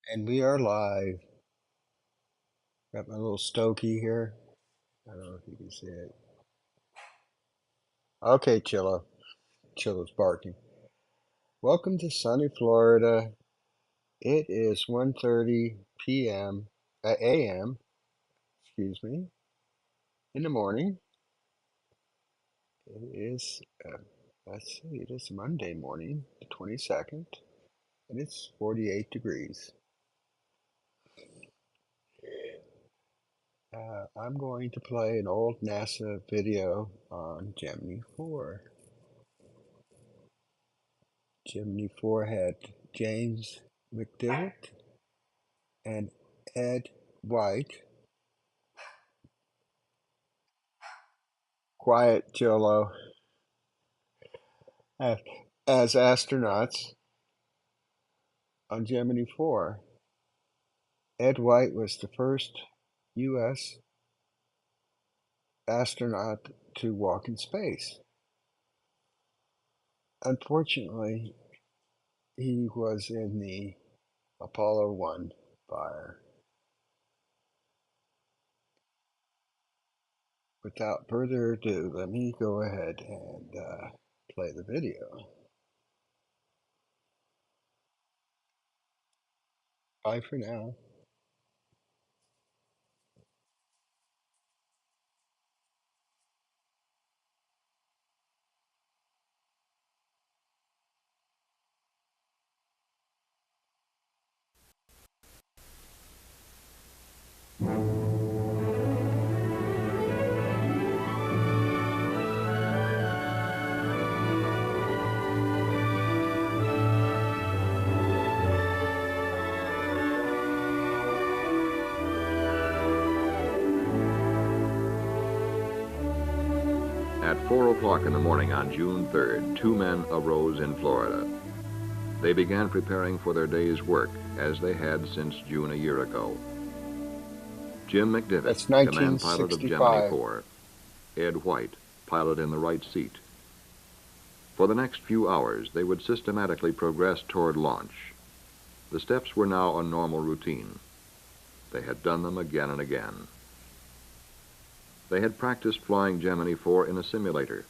And we are live. Got my little Stokey here. I don't know if you can see it. Okay, Chilla. Chilla's barking. Welcome to sunny Florida. It is 1:30 p.m. a.m. Excuse me. In the morning. It is. Let's see. It is Monday morning, the 22nd, and it's 48 degrees. I'm going to play an old NASA video on Gemini 4. Gemini 4 had James McDivitt and Ed White. Quiet, Jolo. as, as astronauts on Gemini 4. Ed White was the first U.S. astronaut to walk in space. Unfortunately, he was in the Apollo 1 fire. Without further ado, let me go ahead and play the video. Bye for now. At 4 o'clock in the morning on June 3rd, two men arose in Florida. They began preparing for their day's work, as they had since June a year ago. Jim McDivitt, That's command pilot of Gemini 1965. 4. Ed White, pilot in the right seat. For the next few hours, they would systematically progress toward launch. The steps were now a normal routine. They had done them again and again. They had practiced flying Gemini 4 in a simulator.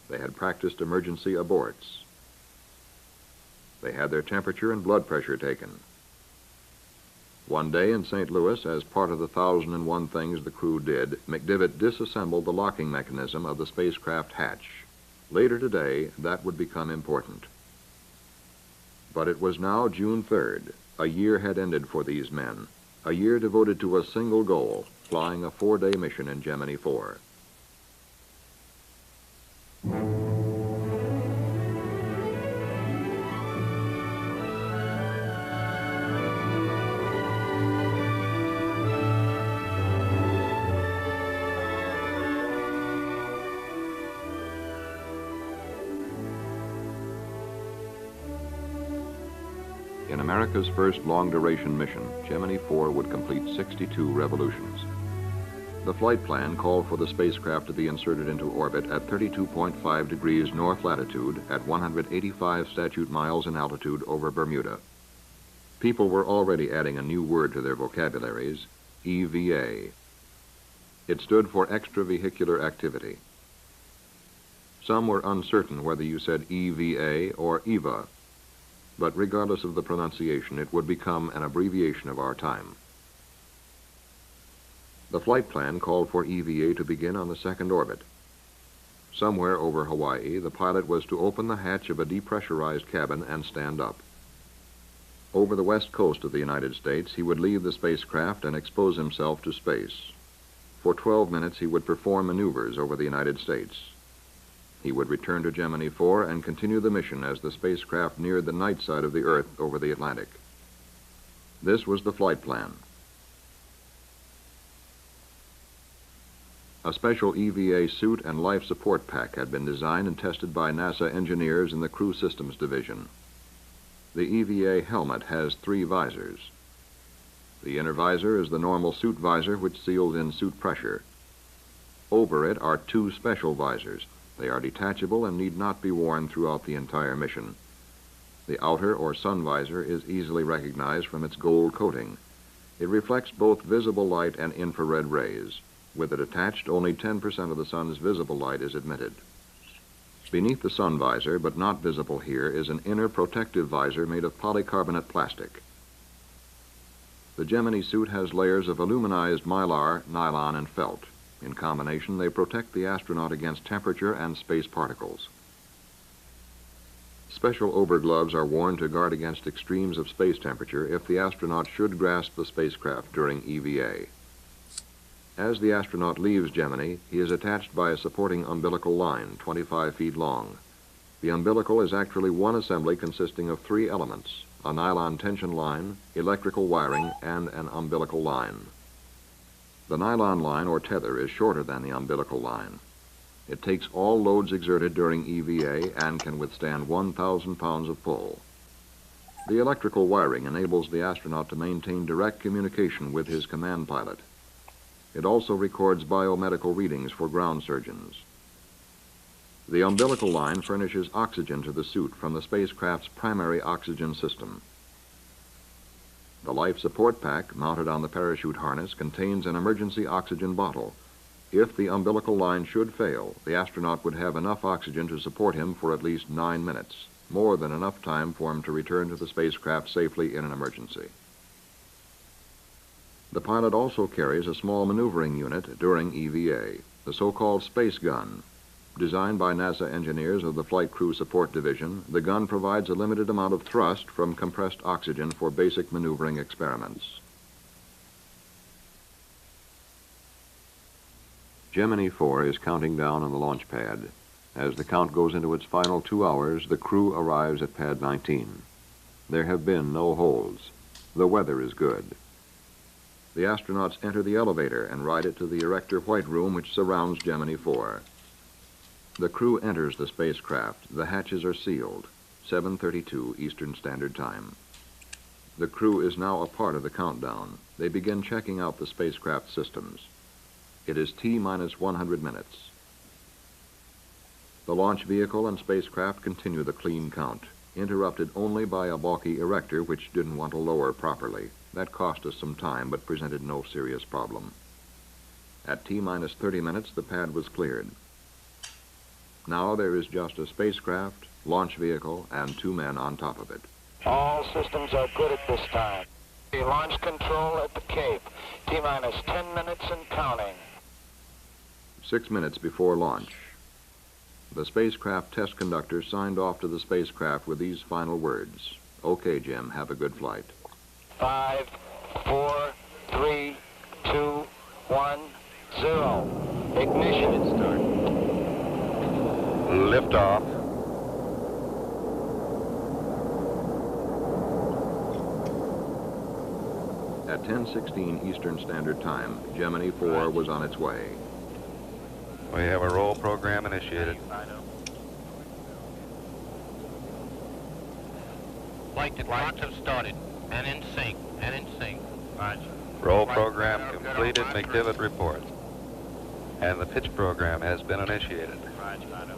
They had practiced emergency aborts. They had their temperature and blood pressure taken. One day in St. Louis, as part of the 1,001 things the crew did, McDivitt disassembled the locking mechanism of the spacecraft hatch. Later today, that would become important. But it was now June 3rd. A year had ended for these men. A year devoted to a single goal, flying a 4-day mission in Gemini 4. In America's first long-duration mission, Gemini 4 would complete 62 revolutions. The flight plan called for the spacecraft to be inserted into orbit at 32.5 degrees north latitude at 185 statute miles in altitude over Bermuda. People were already adding a new word to their vocabularies, EVA. It stood for extravehicular activity. Some were uncertain whether you said EVA or EVA, but regardless of the pronunciation, it would become an abbreviation of our time. The flight plan called for EVA to begin on the second orbit. Somewhere over Hawaii, the pilot was to open the hatch of a depressurized cabin and stand up. Over the west coast of the United States, he would leave the spacecraft and expose himself to space. For 12 minutes, he would perform maneuvers over the United States. He would return to Gemini 4 and continue the mission as the spacecraft neared the night side of the Earth over the Atlantic. This was the flight plan. A special EVA suit and life support pack had been designed and tested by NASA engineers in the Crew Systems Division. The EVA helmet has 3 visors. The inner visor is the normal suit visor, which seals in suit pressure. Over it are 2 special visors. They are detachable and need not be worn throughout the entire mission. The outer or sun visor is easily recognized from its gold coating. It reflects both visible light and infrared rays. With it attached, only 10% of the sun's visible light is admitted. Beneath the sun visor, but not visible here, is an inner protective visor made of polycarbonate plastic. The Gemini suit has layers of aluminized mylar, nylon, and felt. In combination, they protect the astronaut against temperature and space particles. Special overgloves are worn to guard against extremes of space temperature if the astronaut should grasp the spacecraft during EVA. As the astronaut leaves Gemini, he is attached by a supporting umbilical line, 25 feet long. The umbilical is actually one assembly consisting of 3 elements: a nylon tension line, electrical wiring, and an umbilical line. The nylon line or tether is shorter than the umbilical line. It takes all loads exerted during EVA and can withstand 1,000 pounds of pull. The electrical wiring enables the astronaut to maintain direct communication with his command pilot. It also records biomedical readings for ground surgeons. The umbilical line furnishes oxygen to the suit from the spacecraft's primary oxygen system. The life support pack, mounted on the parachute harness, contains an emergency oxygen bottle. If the umbilical line should fail, the astronaut would have enough oxygen to support him for at least 9 minutes, more than enough time for him to return to the spacecraft safely in an emergency. The pilot also carries a small maneuvering unit during EVA, the so-called space gun. Designed by NASA engineers of the Flight Crew Support Division, the gun provides a limited amount of thrust from compressed oxygen for basic maneuvering experiments. Gemini 4 is counting down on the launch pad. As the count goes into its final 2 hours, the crew arrives at pad 19. There have been no holds. The weather is good. The astronauts enter the elevator and ride it to the Erector White Room, which surrounds Gemini 4. The crew enters the spacecraft. The hatches are sealed. 7:32 Eastern Standard Time. The crew is now a part of the countdown. They begin checking out the spacecraft systems. It is T-minus 100 minutes. The launch vehicle and spacecraft continue the clean count, interrupted only by a balky erector which didn't want to lower properly. That cost us some time, but presented no serious problem. At T-minus 30 minutes, the pad was cleared. Now there is just a spacecraft, launch vehicle, and 2 men on top of it. All systems are good at this time. The launch control at the Cape. T-minus 10 minutes and counting. 6 minutes before launch. The spacecraft test conductor signed off to the spacecraft with these final words: "Okay, Jim, have a good flight." 5, 4, 3, 2, 1, 0. Ignition. Start. Liftoff. At 10:16 Eastern Standard Time, Gemini 4 was on its way. We have a roll program initiated. Flight to launch have started. And in sync. And in sync. Roger. Roll program completed. McDivitt reports. And the pitch program has been initiated. Roger.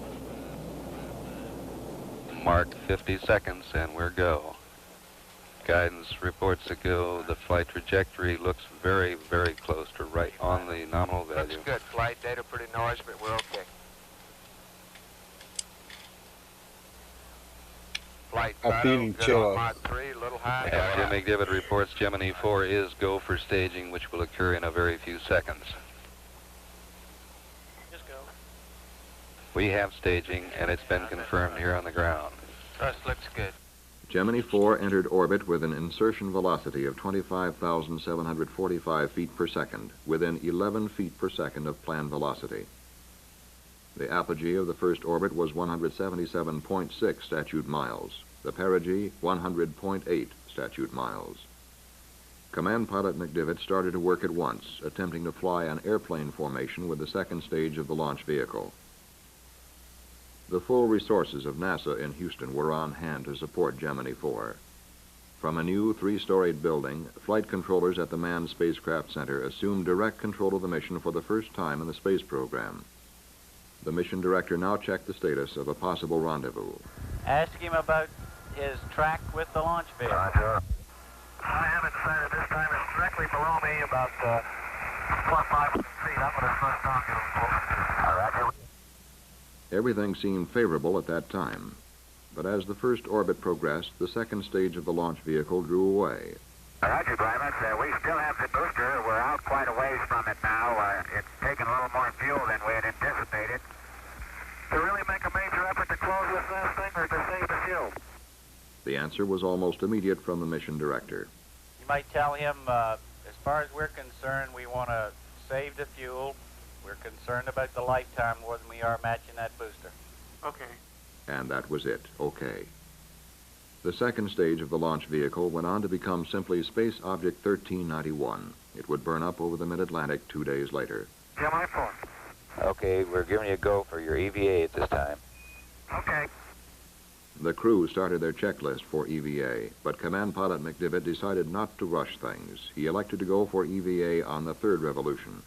Mark 50 seconds and we're go. Guidance reports a go. The flight trajectory looks very, very close to right on the nominal value. Looks good. Flight data pretty noisy, but we're okay. Flight I'm feeling chill. Mach 3, little high. And Jim McDivitt reports Gemini 4 is go for staging, which will occur in a very few seconds. Just go. We have staging, and it's been confirmed here on the ground. Thrust looks good. Gemini 4 entered orbit with an insertion velocity of 25,745 feet per second, within 11 feet per second of planned velocity. The apogee of the first orbit was 177.6 statute miles. The perigee, 100.8 statute miles. Command pilot McDivitt started to work at once, attempting to fly an airplane formation with the second stage of the launch vehicle. The full resources of NASA in Houston were on hand to support Gemini 4. From a new three-storied building, flight controllers at the Manned Spacecraft Center assumed direct control of the mission for the first time in the space program. The mission director now checked the status of a possible rendezvous. Ask him about his track with the launch vehicle. Roger. I haven't decided this time. It's directly below me, about plus 500 feet. I'm going to thrust down, get him close. Roger. Everything seemed favorable at that time. But as the first orbit progressed, the second stage of the launch vehicle drew away. Roger, Primus. We still have the booster. We're out quite a ways from it now. It's taken a little more fuel than we had anticipated. To really make a major effort to close this last thing or to save the fuel? The answer was almost immediate from the mission director. You might tell him, as far as we're concerned, we want to save the fuel. We're concerned about the lifetime more than we are matching that booster. Okay. And that was it. Okay. The second stage of the launch vehicle went on to become simply Space Object 1391. It would burn up over the mid-Atlantic 2 days later. Gemini 4. Okay, we're giving you a go for your EVA at this time. Okay. The crew started their checklist for EVA, but Command Pilot McDivitt decided not to rush things. He elected to go for EVA on the third revolution.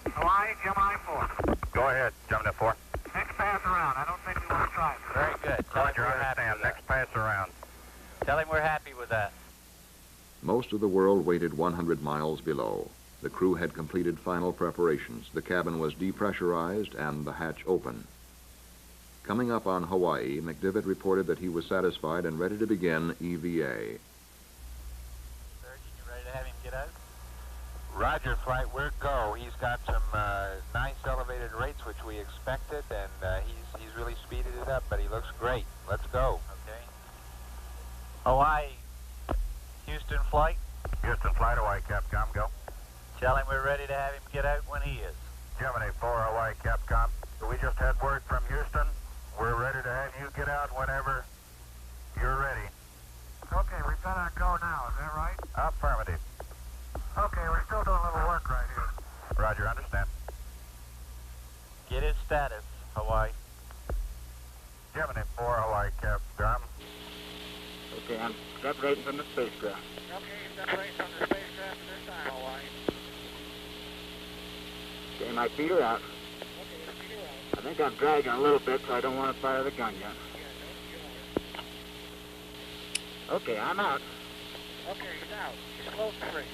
Hawaii, Gemini 4. Go ahead, Gemini 4. Next pass around. I don't think we want to try it. Very good. Tell him Roger, we're happy understand. with Next pass around. that. Tell him we're happy with that. Most of the world waited 100 miles below. The crew had completed final preparations. The cabin was depressurized and the hatch open. Coming up on Hawaii, McDivitt reported that he was satisfied and ready to begin EVA. Surgeon, you ready to have him get out? Roger, flight, we're go. He's got some nice elevated rates, which we expected, and he's really speeded it up, but he looks great. Let's go. Okay. Hawaii, Houston flight. Houston flight, Hawaii, Capcom, go. Tell him we're ready to have him get out when he is. Gemini 4, Hawaii, Capcom. We just had word from Houston. We're ready to have you get out whenever you're ready. Okay, we've got our go now. Is that right? Affirmative. Okay, we're still doing a little work right here. Roger, understand. Get his status, Hawaii. Gemini 4, Hawaii, Capcom. Okay, I'm separating from the spacecraft. Okay, separating from the spacecraft this time, Hawaii. Okay, my feet are out. I think I'm dragging a little bit, so I don't want to fire the gun yet. Okay, I'm out. Okay, he's out. He's close to free.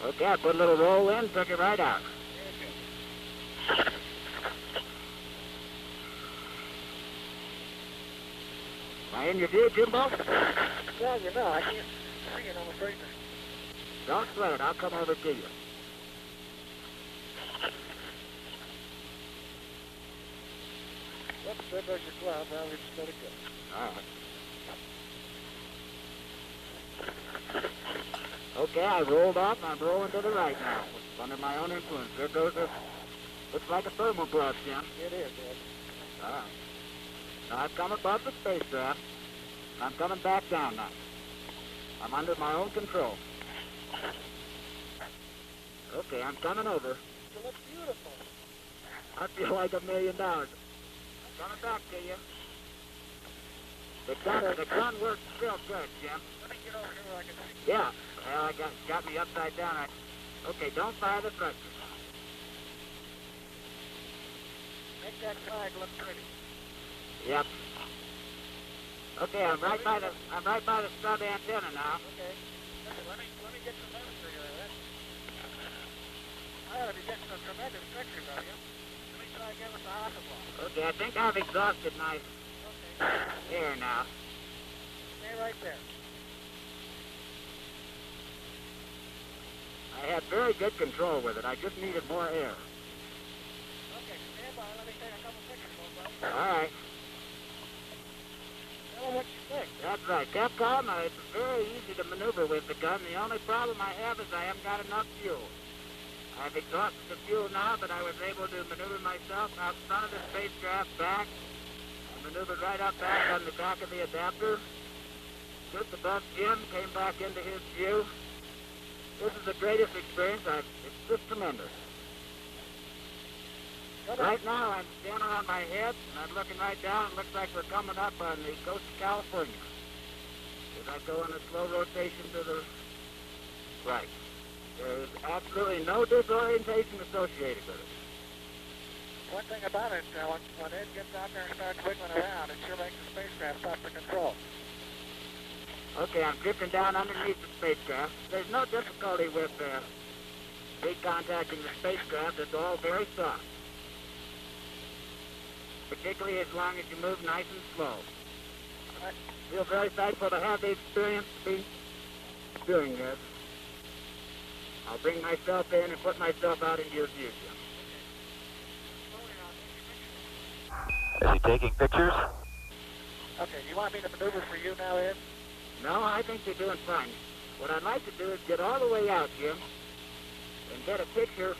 Okay, I put a little roll in, took it right out. Am I in your view, Gimbal? Well, you know, I can't see it, I'm afraid. Don't sweat it, I'll come over to you. Let's there goes your cloud. Now we just let it go. All right. Okay, I rolled off and I'm rolling to the right now. Under my own influence. There goes a... Looks like a thermal brush, Jim. It is, Ed. All right. Now I've come above the spacecraft. I'm coming back down now. I'm under my own control. Okay, I'm coming over. It looks beautiful. I feel like $1 million. I'm coming back to you. The gun works real good, Jim. Let me get over here where I can see. Yeah. Well, I got me upside down. Okay, don't fire the thrusters. Make that flag look pretty. Yep. Okay, I'm right by the stub antenna now. Okay. Listen, let me get some notes for you. Well, you get some tremendous pictures of you. Let me try again with the Hasselblad. Okay, I think I've exhausted my air now. Stay right there. I had very good control with it. I just needed more air. Okay, stand by. Let me take a couple pictures, old buddy. All right. Tell them what you think. That's right. Capcom, it's very easy to maneuver with the gun. The only problem I have is I haven't got enough fuel. I've exhausted the fuel now, but I was able to maneuver myself out front of the spacecraft back. I maneuvered right up back on the back of the adapter. Just above Jim, came back into his view. This is the greatest experience. It's just tremendous. Right now, I'm standing on my head, and I'm looking right down. It looks like we're coming up on the coast of California. As I go in a slow rotation to the right. There's absolutely no disorientation associated with it. One thing about it, when Ed gets out there and starts wiggling around, it sure makes the spacecraft tough to control. Okay, I'm drifting down underneath the spacecraft. There's no difficulty with recontacting the spacecraft. It's all very soft. Particularly as long as you move nice and slow. I feel very thankful to have the experience to be doing this. I'll bring myself in and put myself out into your view, Jim. Is he taking pictures? Okay, you want me to maneuver for you now, Ed? No, I think you're doing fine. What I'd like to do is get all the way out, Jim, and get a picture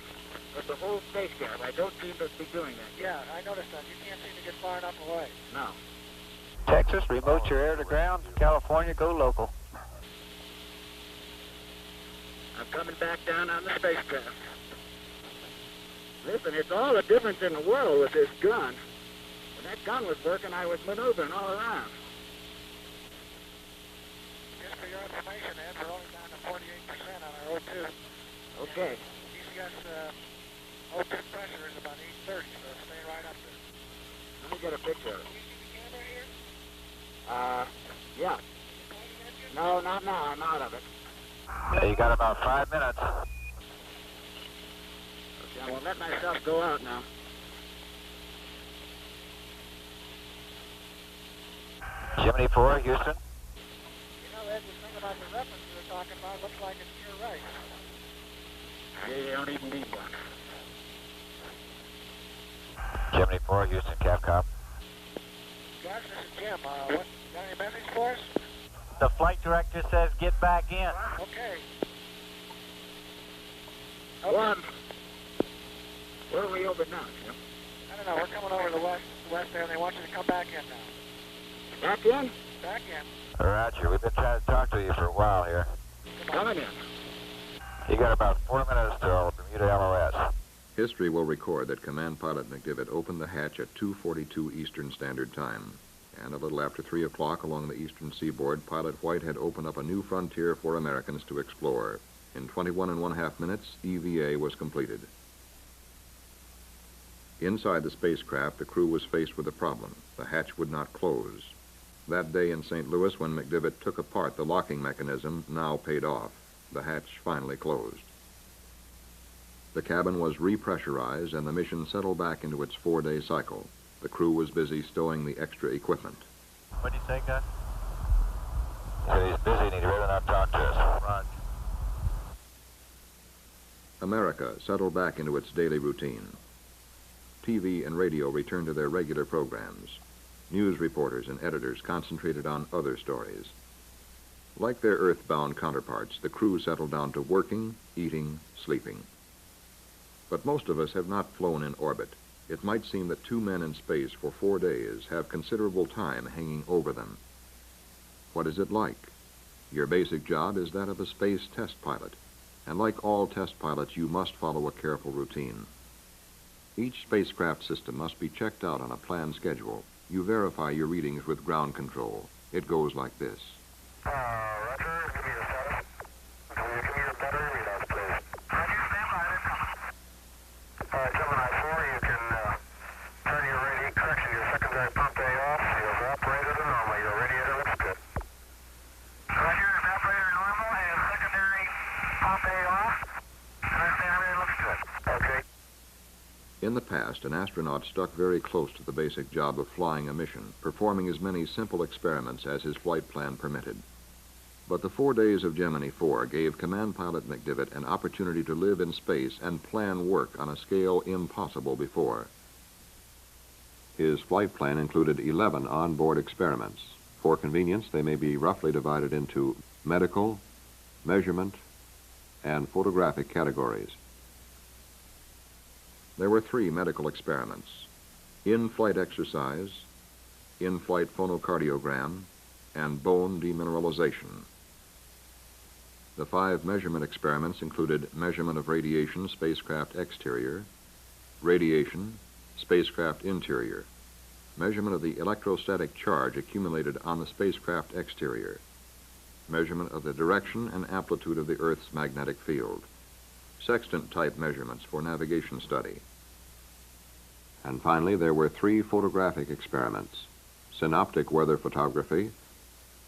of the whole spacecraft. I don't seem to be doing that. Yeah, I noticed that. You can't seem to get far enough away. No. Texas, remote your air to ground. California, go local. I'm coming back down on the spacecraft. Listen, it's all the difference in the world with this gun. When that gun was working, I was maneuvering all around. Just for your information, Ed, we're only down to 48% on our O2. Okay. DCS O2 pressure is about 830, so stay right up there. Let me get a picture of it. Can you see the camera here? Yeah. No, not now. I'm out of it. Yeah, you got about 5 minutes. Okay, I won't let myself go out now. Gemini 4, Houston. You know, Ed, the thing about the reference you were talking about looks like it's to your right. Yeah, you don't even need one. Gemini 4, Houston, Capcom. Josh, this is Jim. Got any message for us? The flight director says get back in. Okay. One. Where are we over now, Jim? I don't know. We're coming over the west there, and they want you to come back in now. Back in? Back in. Roger, we've been trying to talk to you for a while here. Coming in. You got about 4 minutes till Bermuda LOS. History will record that Command Pilot McDivitt opened the hatch at 2:42 Eastern Standard Time. And a little after 3 o'clock along the eastern seaboard, Pilot White had opened up a new frontier for Americans to explore. In 21½ minutes, EVA was completed. Inside the spacecraft, the crew was faced with a problem. The hatch would not close. That day in St. Louis, when McDivitt took apart the locking mechanism, now paid off. The hatch finally closed. The cabin was repressurized, and the mission settled back into its 4-day cycle. The crew was busy stowing the extra equipment. What do you say, Gus? He said he's busy and he'd rather not talk to us. Roger. America settled back into its daily routine. TV and radio returned to their regular programs. News reporters and editors concentrated on other stories. Like their earthbound counterparts, the crew settled down to working, eating, sleeping. But most of us have not flown in orbit. It might seem that 2 men in space for 4 days have considerable time hanging over them. What is it like? Your basic job is that of a space test pilot, and like all test pilots, you must follow a careful routine. Each spacecraft system must be checked out on a planned schedule. You verify your readings with ground control. It goes like this. Roger, give me the status. Can you give me your battery readouts, please? Roger, stand by, they're coming. Gemini 4, you can turn your radiator, correction, your secondary pump A off. You've operated it normal. Your radiator looks good. Roger, evaporator normal and secondary pump A off. Understand, everything looks good. In the past, an astronaut stuck very close to the basic job of flying a mission, performing as many simple experiments as his flight plan permitted. But the 4 days of Gemini 4 gave Command Pilot McDivitt an opportunity to live in space and plan work on a scale impossible before. His flight plan included 11 onboard experiments. For convenience, they may be roughly divided into medical, measurement, and photographic categories. There were 3 medical experiments: in-flight exercise, in-flight phonocardiogram, and bone demineralization. The 5 measurement experiments included measurement of radiation, spacecraft exterior, radiation, spacecraft interior, measurement of the electrostatic charge accumulated on the spacecraft exterior, measurement of the direction and amplitude of the Earth's magnetic field, sextant-type measurements for navigation study. And finally, there were 3 photographic experiments: synoptic weather photography,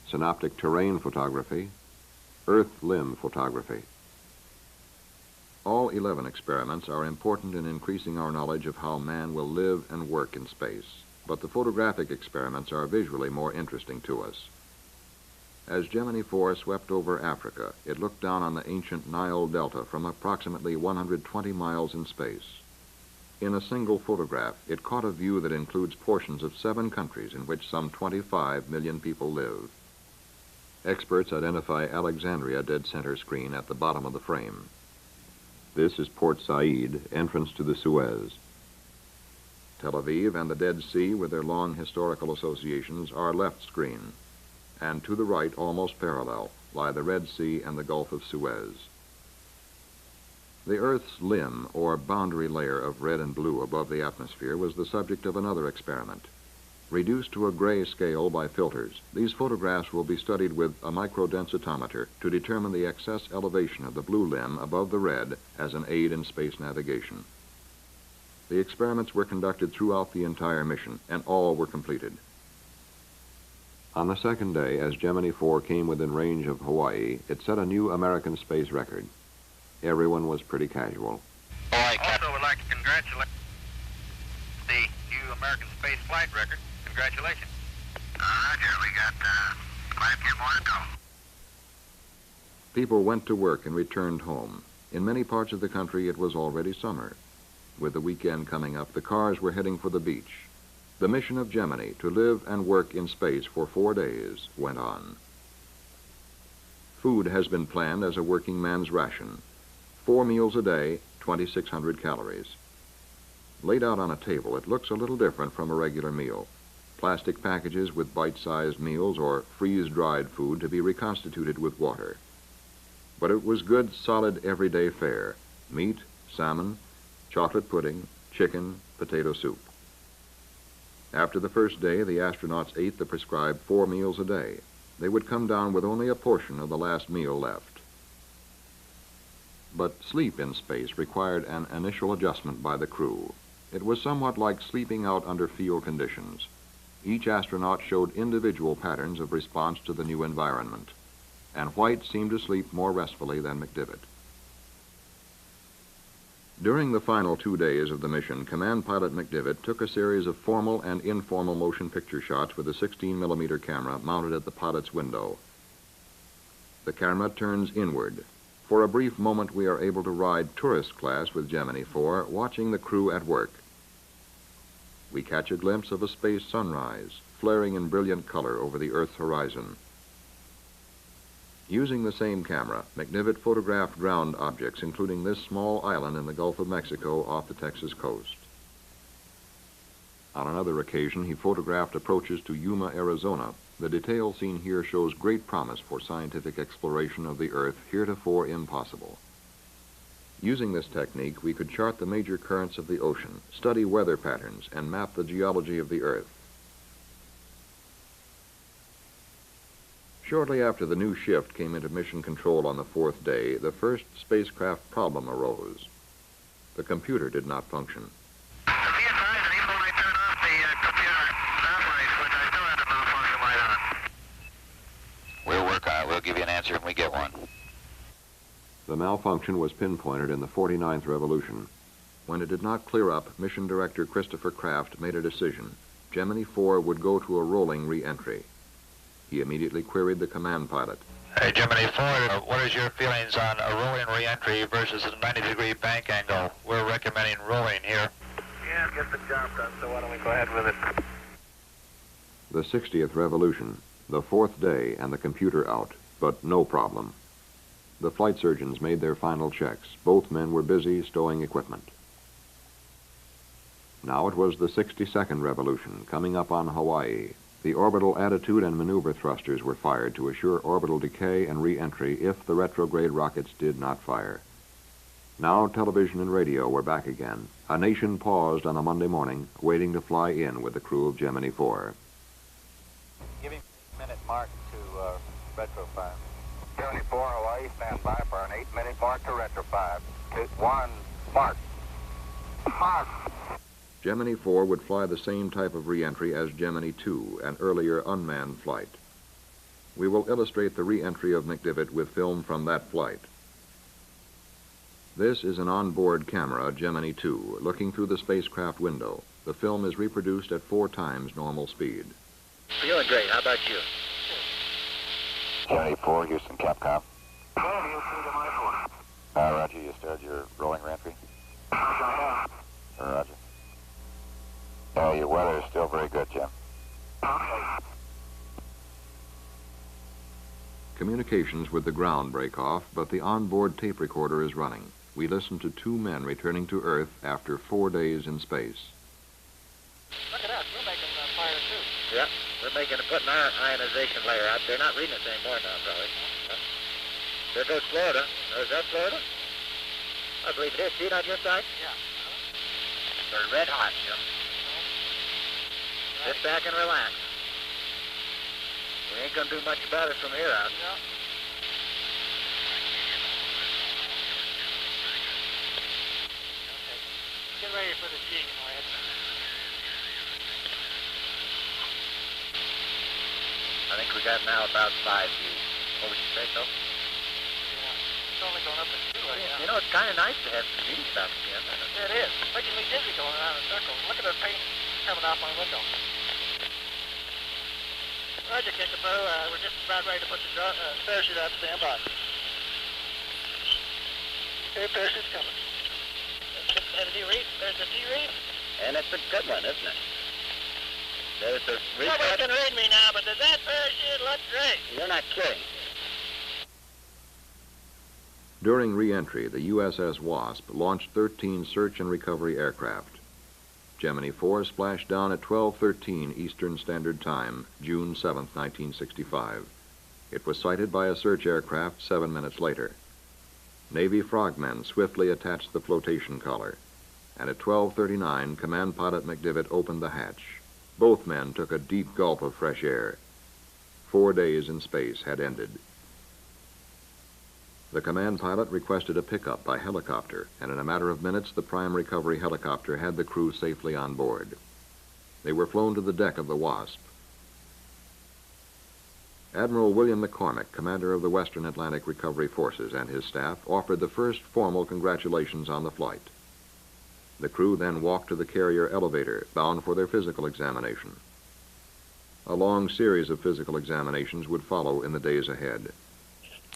synoptic terrain photography, Earth limb photography. All 11 experiments are important in increasing our knowledge of how man will live and work in space, but the photographic experiments are visually more interesting to us. As Gemini 4 swept over Africa, it looked down on the ancient Nile Delta from approximately 120 miles in space. In a single photograph, it caught a view that includes portions of 7 countries in which some 25 million people live. Experts identify Alexandria dead center screen at the bottom of the frame. This is Port Said, entrance to the Suez. Tel Aviv and the Dead Sea, with their long historical associations, are left screen, and to the right, almost parallel, lie the Red Sea and the Gulf of Suez. The Earth's limb, or boundary layer of red and blue above the atmosphere, was the subject of another experiment. Reduced to a gray scale by filters, these photographs will be studied with a microdensitometer to determine the excess elevation of the blue limb above the red as an aid in space navigation. The experiments were conducted throughout the entire mission, and all were completed. On the second day, as Gemini 4 came within range of Hawaii, it set a new American space record. Everyone was pretty casual. I also would like to congratulate the new American space flight record. Congratulations. Roger, we got 5 more to go. People went to work and returned home. In many parts of the country, it was already summer. With the weekend coming up, the cars were heading for the beach. The mission of Gemini, to live and work in space for 4 days, went on. Food has been planned as a working man's ration. 4 meals a day, 2,600 calories. Laid out on a table, it looks a little different from a regular meal. Plastic packages with bite-sized meals or freeze-dried food to be reconstituted with water. But it was good, solid, everyday fare: meat, salmon, chocolate pudding, chicken, potato soup. After the first day, the astronauts ate the prescribed 4 meals a day. They would come down with only a portion of the last meal left. But sleep in space required an initial adjustment by the crew. It was somewhat like sleeping out under field conditions. Each astronaut showed individual patterns of response to the new environment, and White seemed to sleep more restfully than McDivitt. During the final 2 days of the mission, Command Pilot McDivitt took a series of formal and informal motion picture shots with a 16mm camera mounted at the pilot's window. The camera turns inward. For a brief moment, we are able to ride tourist class with Gemini 4, watching the crew at work. We catch a glimpse of a space sunrise, flaring in brilliant color over the Earth's horizon. Using the same camera, McDivitt photographed ground objects, including this small island in the Gulf of Mexico off the Texas coast. On another occasion, he photographed approaches to Yuma, Arizona. The detail seen here shows great promise for scientific exploration of the Earth, heretofore impossible. Using this technique, we could chart the major currents of the ocean, study weather patterns, and map the geology of the Earth. Shortly after the new shift came into mission control on the 4th day, the first spacecraft problem arose. The computer did not function. Be advised that even when I turn off the computer satellite switch, I still have the malfunction light on. We'll work on it. We'll give you an answer when we get one. The malfunction was pinpointed in the 49th revolution. When it did not clear up, Mission Director Christopher Kraft made a decision. Gemini 4 would go to a rolling re-entry. He immediately queried the command pilot. Hey, Gemini 4, what is your feelings on a rolling re-entry versus a 90-degree bank angle? We're recommending rolling here. Yeah, get the job done, so why don't we go ahead with it? The 60th revolution, the 4th day, and the computer out, but no problem. The flight surgeons made their final checks. Both men were busy stowing equipment. Now it was the 62nd revolution, coming up on Hawaii. The orbital attitude and maneuver thrusters were fired to assure orbital decay and re-entry if the retrograde rockets did not fire. Now television and radio were back again. A nation paused on a Monday morning, waiting to fly in with the crew of Gemini 4. Give him a minute mark to retro 5. Gemini 4, Hawaii, stand by for an 8-minute mark to retro 5. 2, 1, mark. Mark. Gemini 4 would fly the same type of re-entry as Gemini 2, an earlier unmanned flight. We will illustrate the re-entry of McDivitt with film from that flight. This is an onboard camera, Gemini 2, looking through the spacecraft window. The film is reproduced at 4 times normal speed. Feeling great. How about you? Gemini 4, Houston, Capcom. Well, you see to my 4. Roger, you started your rolling re-entry? Roger. Your weather is still very good, Jim. Okay. Communications with the ground break off, but the onboard tape recorder is running. We listen to 2 men returning to Earth after 4 days in space. Look at us. We're making fire, too. Yep. We're putting our ionization layer out. They're not reading us anymore now, probably. There goes Florida. Is that Florida? I believe it is. See it on your side? Yeah. They're red hot, Jim. Sit back and relax. We ain't gonna do much about it from here out. No. Get ready for the G, Lance. I think we got now about 5 views. What would you say, Phil? Yeah. It's only going up at 2 right now. You know, it's kind of nice to have some G stuff again. It is. It's making me dizzy going around in circles. Look at the paint coming off my window. Roger, Kickapoo. We're just about ready to put the parachute out. Stand by. Here, parachute's coming. There's a D-reef. There's a D-reef. And it's a good one, isn't it? There's a reef. Nobody can read me now, but does that parachute look great? You're not kidding. During re-entry, the USS Wasp launched 13 search and recovery aircraft. Gemini 4 splashed down at 12:13 Eastern Standard Time, June 7, 1965. It was sighted by a search aircraft 7 minutes later. Navy frogmen swiftly attached the flotation collar, and at 12:39, Command Pilot McDivitt opened the hatch. Both men took a deep gulp of fresh air. 4 days in space had ended. The command pilot requested a pickup by helicopter, and in a matter of minutes, the prime recovery helicopter had the crew safely on board. They were flown to the deck of the Wasp. Admiral William McCormick, commander of the Western Atlantic Recovery Forces, and his staff offered the first formal congratulations on the flight. The crew then walked to the carrier elevator, bound for their physical examination. A long series of physical examinations would follow in the days ahead.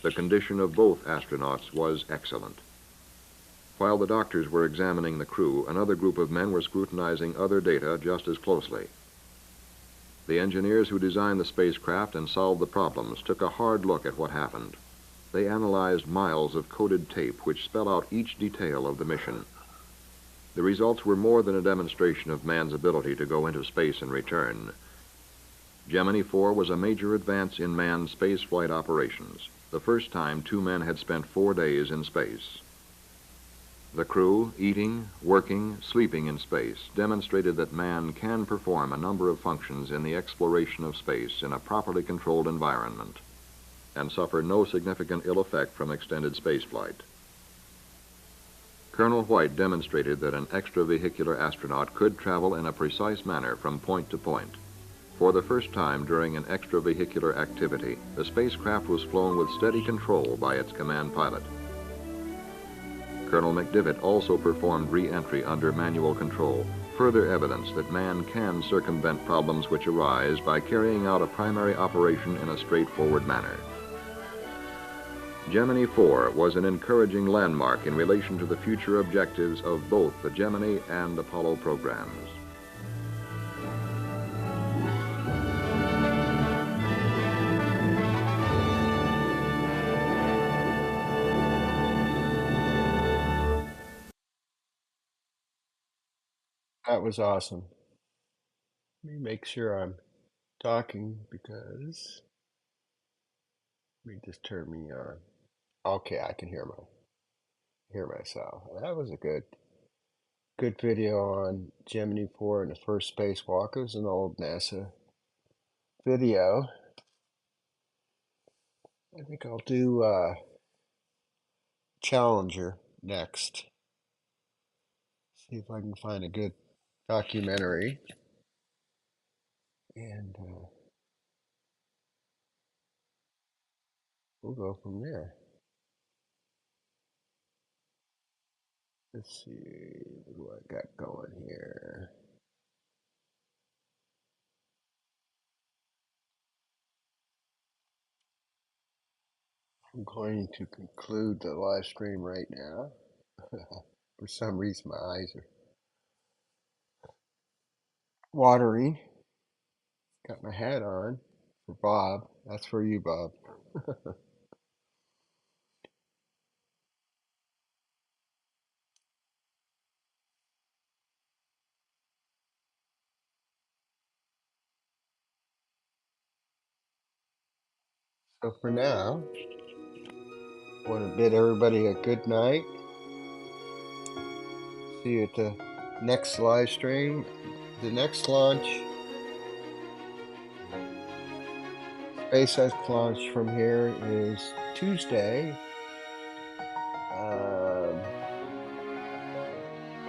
The condition of both astronauts was excellent. While the doctors were examining the crew, another group of men were scrutinizing other data just as closely. The engineers who designed the spacecraft and solved the problems took a hard look at what happened. They analyzed miles of coded tape which spell out each detail of the mission. The results were more than a demonstration of man's ability to go into space and return. Gemini 4 was a major advance in manned spaceflight operations, the first time 2 men had spent 4 days in space. The crew, eating, working, sleeping in space, demonstrated that man can perform a number of functions in the exploration of space in a properly controlled environment and suffer no significant ill effect from extended spaceflight. Colonel White demonstrated that an extravehicular astronaut could travel in a precise manner from point to point. For the first time during an extravehicular activity, the spacecraft was flown with steady control by its command pilot. Colonel McDivitt also performed re-entry under manual control, further evidence that man can circumvent problems which arise by carrying out a primary operation in a straightforward manner. Gemini 4 was an encouraging landmark in relation to the future objectives of both the Gemini and Apollo programs. That was awesome. Let me make sure I'm talking because let me just turn me on. Okay, I can hear myself. That was a good video on Gemini 4 and the first spacewalk. It was an old NASA video. I think I'll do Challenger next. See if I can find a good documentary, and we'll go from there. Let's see what I got going here. I'm going to conclude the live stream right now. For some reason, my eyes are watering. Got my hat on for Bob. That's for you, Bob. So for now, I want to bid everybody a good night. See you at the next live stream. The next launch, SpaceX launch from here is Tuesday.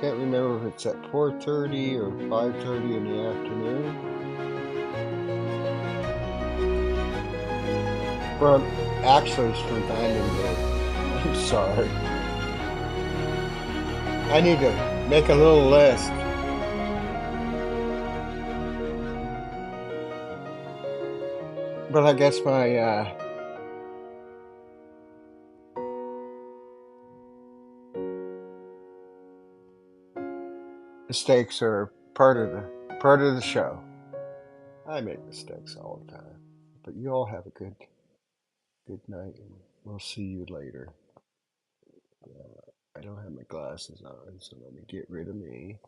Can't remember if it's at 4:30 or 5:30 in the afternoon. From actually it's from Vandenberg. I'm sorry. I need to make a little list. But I guess my mistakes are part of the show. I make mistakes all the time. But you all have a good night, and we'll see you later. I don't have my glasses on, so let me get rid of me.